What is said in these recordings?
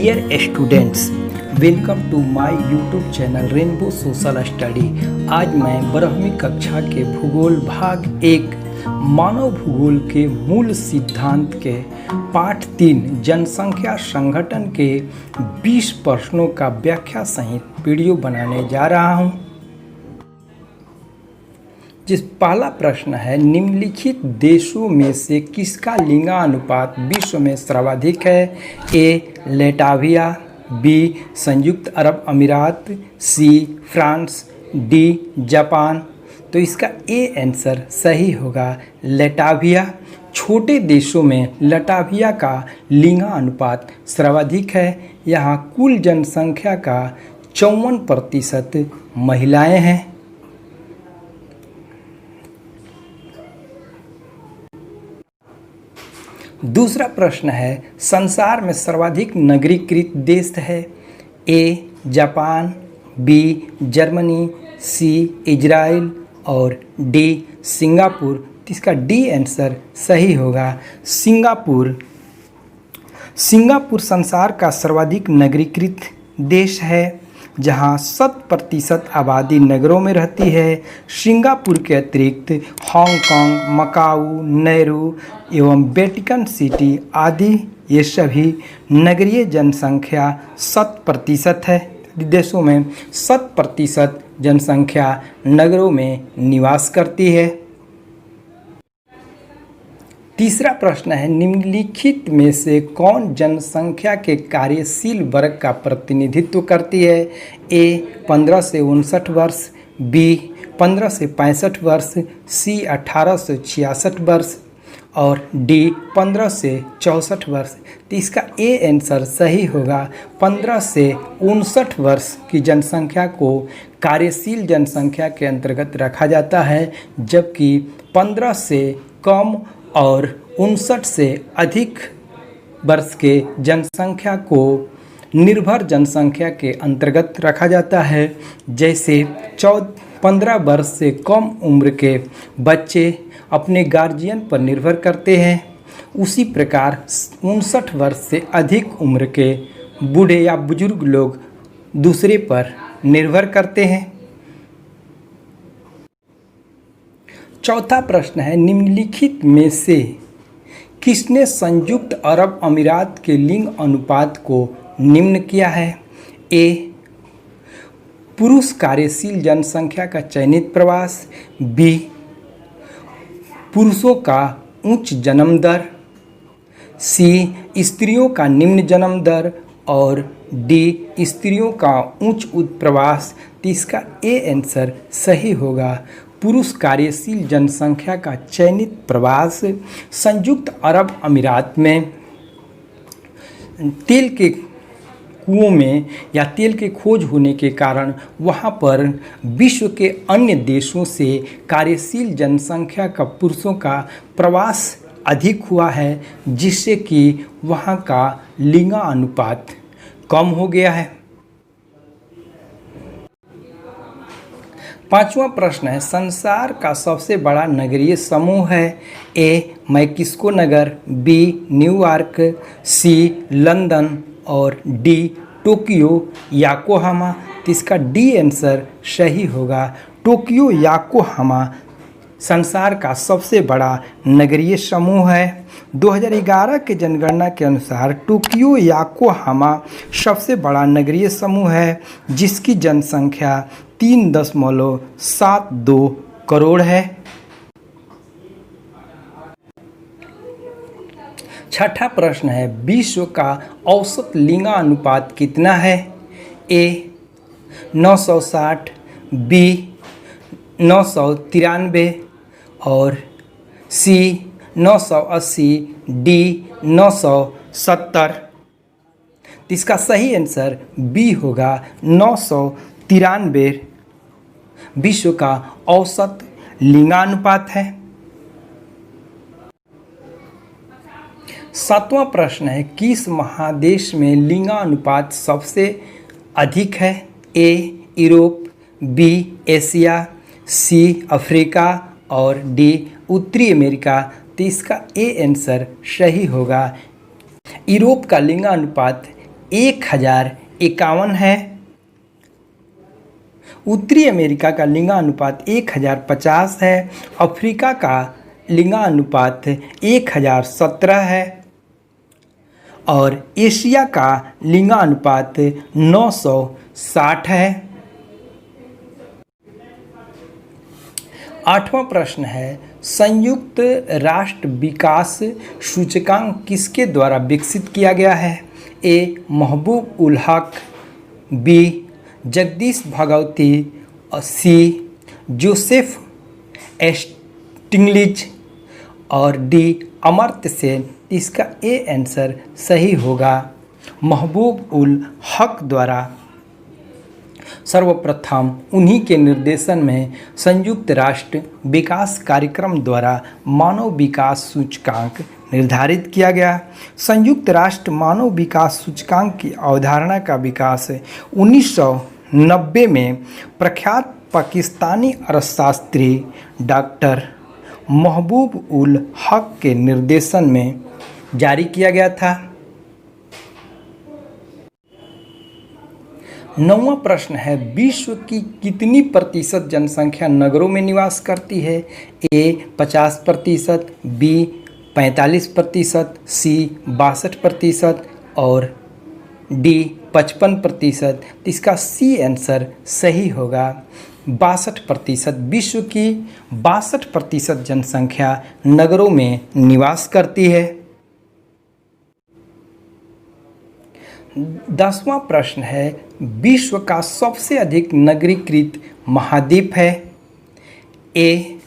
Dear students, welcome to my YouTube channel rainbow social study. आज मैं 12वीं कक्षा के भूगोल भाग 1 मानव भूगोल के मूल सिद्धांत के पाठ 3 जनसंख्या संगठन के 20 प्रश्नों का व्याख्या सहित वीडियो बनाने जा रहा हूं। जिस पहला प्रश्न है, निम्नलिखित देशों में से किसका लिंगानुपात विश्व में सर्वाधिक है? ए लेटाविया, बी संयुक्त अरब अमीरात, सी फ्रांस, डी जापान। तो इसका ए आंसर सही होगा लेटाविया। छोटे देशों में लटाविया का लिंगानुपात सर्वाधिक है। यहाँ कुल जनसंख्या का 54% महिलाएं हैं। दूसरा प्रश्न है, संसार में सर्वाधिक नगरीकृत देश है? A Japan, B Germany, C Israel और डी सिंगापुर। इसका डी आंसर सही होगा सिंगापुर। सिंगापुर संसार का सर्वाधिक नगरीकृत देश है, जहां 100% आबादी नगरों में रहती है। सिंगापुर के अतिरिक्त हांगकांग, मकाऊ, नेहरू एवं वेटिकन सिटी आदि ये सभी नगरीय जनसंख्या 100% है। देशों में 100% जनसंख्या नगरों में निवास करती है। तीसरा प्रश्न है, निम्नलिखित में से कौन जनसंख्या के कार्यशील वर्ग का प्रतिनिधित्व करती है? ए 15 से 59 वर्ष, बी 15 से 65 वर्ष, सी 18 से 66 वर्ष और डी 15 से 64 वर्ष। तो इसका ए आंसर सही होगा 15 से 59 वर्ष की जनसंख्या को कार्यशील जनसंख्या के अंतर्गत रखा जाता है, जबकि 15 से कम और 59 से अधिक वर्ष के जनसंख्या को निर्भर जनसंख्या के अंतर्गत रखा जाता है। जैसे 15 वर्ष से कम उम्र के बच्चे अपने गार्जियन पर निर्भर करते हैं, उसी प्रकार 59 वर्ष से अधिक उम्र के बूढ़े या बुजुर्ग लोग दूसरे पर निर्भर करते हैं। चौथा प्रश्न है, निम्नलिखित में से किसने संयुक्त अरब अमीरात के लिंग अनुपात को निम्न किया है? ए पुरुष कार्यशील जनसंख्या का चयनित प्रवास, बी पुरुषों का उच्च जन्म दर, सी स्त्रियों का निम्न जन्म दर और डी स्त्रियों का उच्च उत्प्रवास। तो इसका ए आंसर सही होगा पुरुष कार्यशील जनसंख्या का चयनित प्रवास। संयुक्त अरब अमीरात में तेल के कुओं में या तेल के खोज होने के कारण वहाँ पर विश्व के अन्य देशों से कार्यशील जनसंख्या का पुरुषों का प्रवास अधिक हुआ है, जिससे कि वहाँ का लिंगानुपात कम हो गया है। पांचवा प्रश्न है, संसार का सबसे बड़ा नगरीय समूह है? ए मैक्सिको नगर, बी न्यूयॉर्क, सी लंदन और डी टोक्यो याकोहामा। तो इसका डी आंसर सही होगा टोक्यो याकोहामा संसार का सबसे बड़ा नगरीय समूह है। 2011 के जनगणना के अनुसार टोक्यो याकोहामा सबसे बड़ा नगरीय समूह है, जिसकी जनसंख्या 3.72 करोड़ है। छठा प्रश्न है, विश्व का औसत लिंगानुपात कितना है? ए 960, बी 993 और सी 980, डी 970। इसका सही आंसर बी होगा 993 विश्व का औसत लिंगानुपात है। सातवां प्रश्न है, किस महादेश में लिंगानुपात सबसे अधिक है? A Europe, B Asia, C Africa और डी उत्तरी अमेरिका। तो इसका ए आंसर सही होगा यूरोप का लिंगानुपात 1051 है। उत्तरी अमेरिका का लिंगानुपात 1050 है। अफ्रीका का लिंगानुपात 1017 है और एशिया का लिंगानुपात 960 है। 8वां प्रश्न है, संयुक्त राष्ट्र विकास सूचकांक किसके द्वारा विकसित किया गया है? ए. महबूब उल हक, बी. जगदीश भगवती, सी. जोसेफ स्टिग्लिट्ज और डी. अमर्त्य सेन। इसका ए आंसर सही होगा। महबूब उल हक द्वारा सर्वप्रथम उन्हीं के निर्देशन में संयुक्त राष्ट्र विकास कार्यक्रम द्वारा मानव विकास सूचकांक निर्धारित किया गया। संयुक्त राष्ट्र मानव विकास सूचकांक की अवधारणा का विकास 1990 में प्रख्यात पाकिस्तानी अर्थशास्त्री डॉक्टर महबूब उल हक के निर्देशन में जारी किया गया था। 9वां प्रश्न है, विश्व की कितनी प्रतिशत जनसंख्या नगरों में निवास करती है? ए. 50%, बी. 45%, सी. 62% और डी. 55%। इसका सी आंसर सही होगा। 62%। विश्व की 62% जनसंख्या नगरों में निवास करती है। 10वां प्रश्न है, विश्व का सबसे अधिक नगरीकृत महाद्वीप है? ए.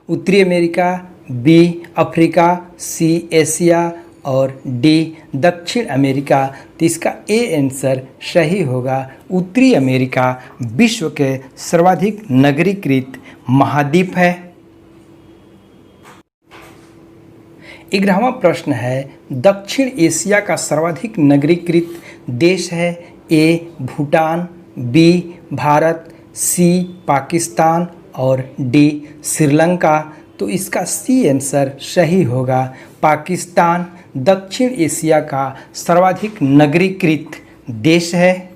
उत्तरी अमेरिका, बी. अफ्रीका, सी. एशिया और डी. दक्षिण अमेरिका। तो इसका ए आंसर सही होगा। उत्तरी अमेरिका विश्व के सर्वाधिक नगरीकृत महाद्वीप है। 11वां प्रश्न है, दक्षिण एशिया का सर्वाधिक नगरीकृत देश है? ए. भूटान, बी. भारत, सी. पाकिस्तान और डी. श्रीलंका। तो इसका सी आंसर सही होगा। पाकिस्तान दक्षिण एशिया का सर्वाधिक नगरीकृत देश है।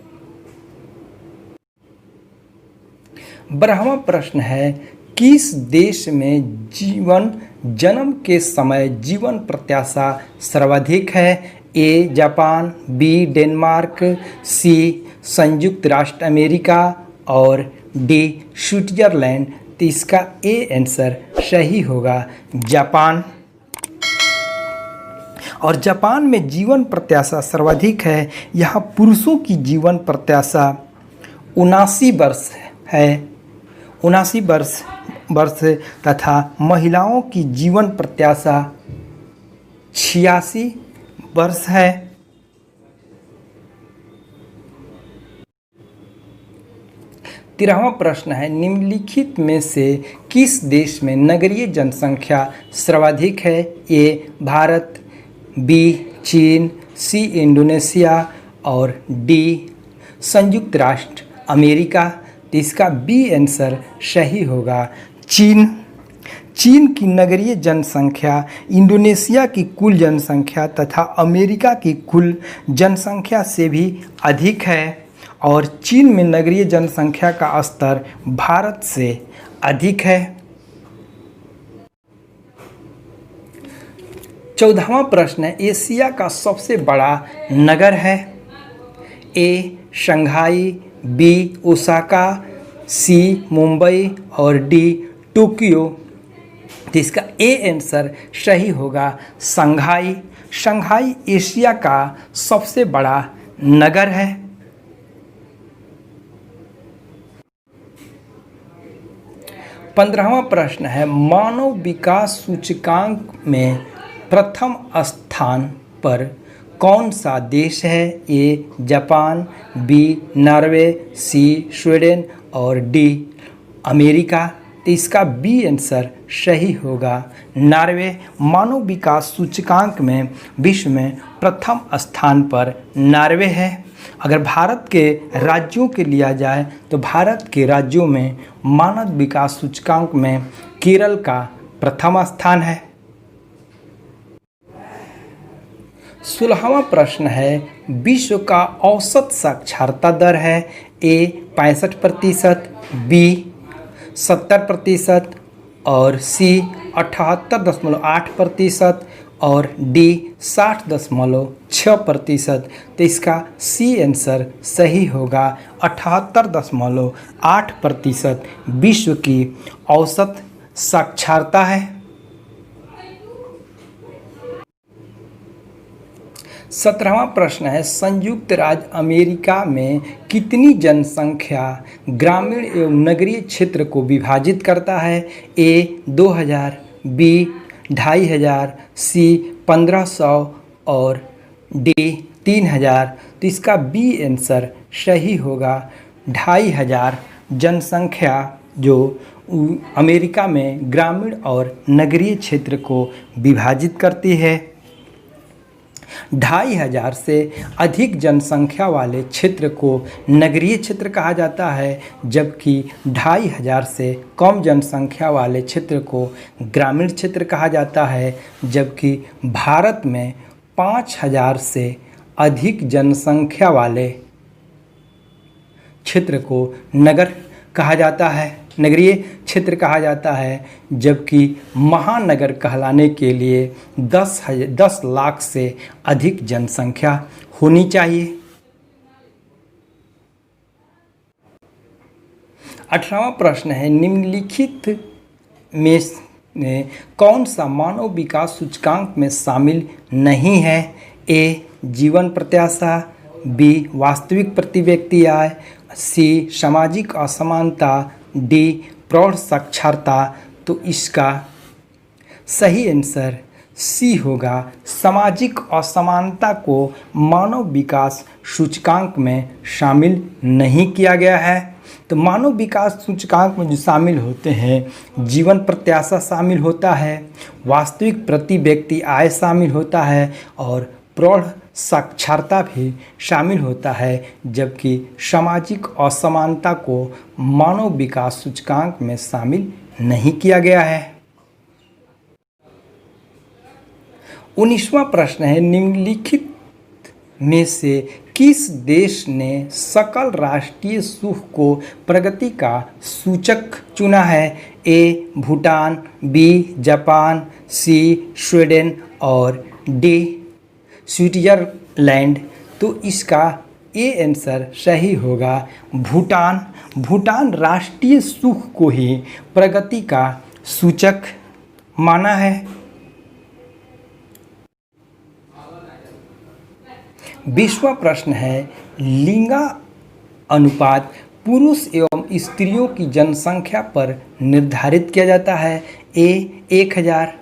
12वां प्रश्न है, किस देश में जन्म के समय जीवन प्रत्याशा सर्वाधिक है? A. Japan, B. Denmark, C. संयुक्त राष्ट्र अमेरिका और डी. स्विट्जरलैंड। तो इसका ए आंसर सही होगा, जापान। और जापान में जीवन प्रत्याशा सर्वाधिक है। यहाँ पुरुषों की जीवन प्रत्याशा 79 वर्ष है, 79 वर्ष तथा महिलाओं की जीवन प्रत्याशा 86 वर्ष है। 13वां प्रश्न है, निम्नलिखित में से किस देश में नगरीय जनसंख्या सर्वाधिक है? ए. भारत, बी. चीन, सी. इंडोनेशिया और डी. संयुक्त राष्ट्र अमेरिका। तो इसका बी आंसर सही होगा, चीन। चीन की नगरीय जनसंख्या इंडोनेशिया की कुल जनसंख्या तथा अमेरिका की कुल जनसंख्या से भी अधिक है और चीन में नगरीय जनसंख्या का स्तर भारत से अधिक है। 14वां प्रश्न है, एशिया का सबसे बड़ा नगर है? A. Shanghai, B. Osaka, C. Mumbai और डी. टोक्यो। तो इसका ए आंसर सही होगा, शंघाई। शंघाई एशिया का सबसे बड़ा नगर है। 15वां प्रश्न है, मानव विकास सूचकांक में प्रथम स्थान पर कौन सा देश है? A. Japan, B. Norway, C. Sweden और डी. अमेरिका। तो इसका बी आंसर सही होगा, नॉर्वे। मानव विकास सूचकांक में विश्व में प्रथम स्थान पर नॉर्वे है। अगर भारत के राज्यों के लिया जाए तो भारत के राज्यों में मानव विकास सूचकांक में केरल का प्रथम स्थान है। 16वां प्रश्न है, विश्व का औसत साक्षरता दर है ए 65%, बी 70% और सी 78.8% और डी 60.6%। तो इसका सी आंसर सही होगा। 78.8% विश्व की औसत साक्षरता है। 17वां प्रश्न है, संयुक्त राज्य अमेरिका में कितनी जनसंख्या ग्रामीण एवं नगरीय क्षेत्र को विभाजित करता है? ए 2000, बी 2500, सी 1500 और डी 3000। तो इसका बी आंसर सही होगा। 2500 जनसंख्या जो अमेरिका में ग्रामीण और नगरीय क्षेत्र को विभाजित करती है। 2500 से अधिक जनसंख्या वाले क्षेत्र को नगरीय क्षेत्र कहा जाता है, जबकि 2500 से कम जनसंख्या वाले क्षेत्र को ग्रामीण क्षेत्र कहा जाता है। जबकि भारत में 5000 से अधिक जनसंख्या वाले क्षेत्र को नगर कहा जाता है, नगरीय क्षेत्र कहा जाता है, जबकि महानगर कहलाने के लिए 10 लाख से अधिक जनसंख्या होनी चाहिए। 18वां प्रश्न है, निम्नलिखित में कौन सा मानव विकास सूचकांक में शामिल नहीं है? ए जीवन प्रत्याशा, बी वास्तविक प्रति व्यक्ति आय, सी सामाजिक असमानता, डी प्रौढ़ साक्षरता। तो इसका सही आंसर सी होगा। सामाजिक असमानता को मानव विकास सूचकांक में शामिल नहीं किया गया है। तो मानव विकास सूचकांक में जो शामिल होते हैं, जीवन प्रत्याशा शामिल होता है, वास्तविक प्रति व्यक्ति आय शामिल होता है और प्रौढ़ साक्षरता भी शामिल होता है, जबकि सामाजिक असमानता को मानव विकास सूचकांक में शामिल नहीं किया गया है। 19वां प्रश्न है, निम्नलिखित में से किस देश ने सकल राष्ट्रीय सुख को प्रगति का सूचक चुना है? ए भूटान, बी जापान, सी स्वीडन और डी स्विट्जरलैंड। तो इसका ए आंसर सही होगा। भूटान राष्ट्रीय सुख को ही प्रगति का सूचक माना है। 20वां प्रश्न है, लिंगा अनुपात पुरुष एवं स्त्रियों की जनसंख्या पर निर्धारित किया जाता है। ए 1000,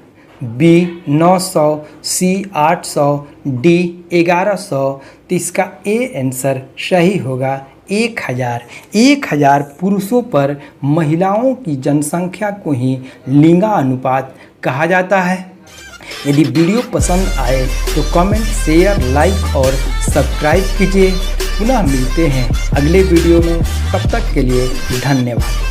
बी 900, सी 800, डी 1100। तो इसका ए आंसर सही होगा 1000। 1000 पुरुषों पर महिलाओं की जनसंख्या को ही लिंगानुपात कहा जाता है। यदि वीडियो पसंद आए तो कमेंट, शेयर, लाइक और सब्सक्राइब कीजिए। पुनः मिलते हैं अगले वीडियो में, तब तक के लिए धन्यवाद।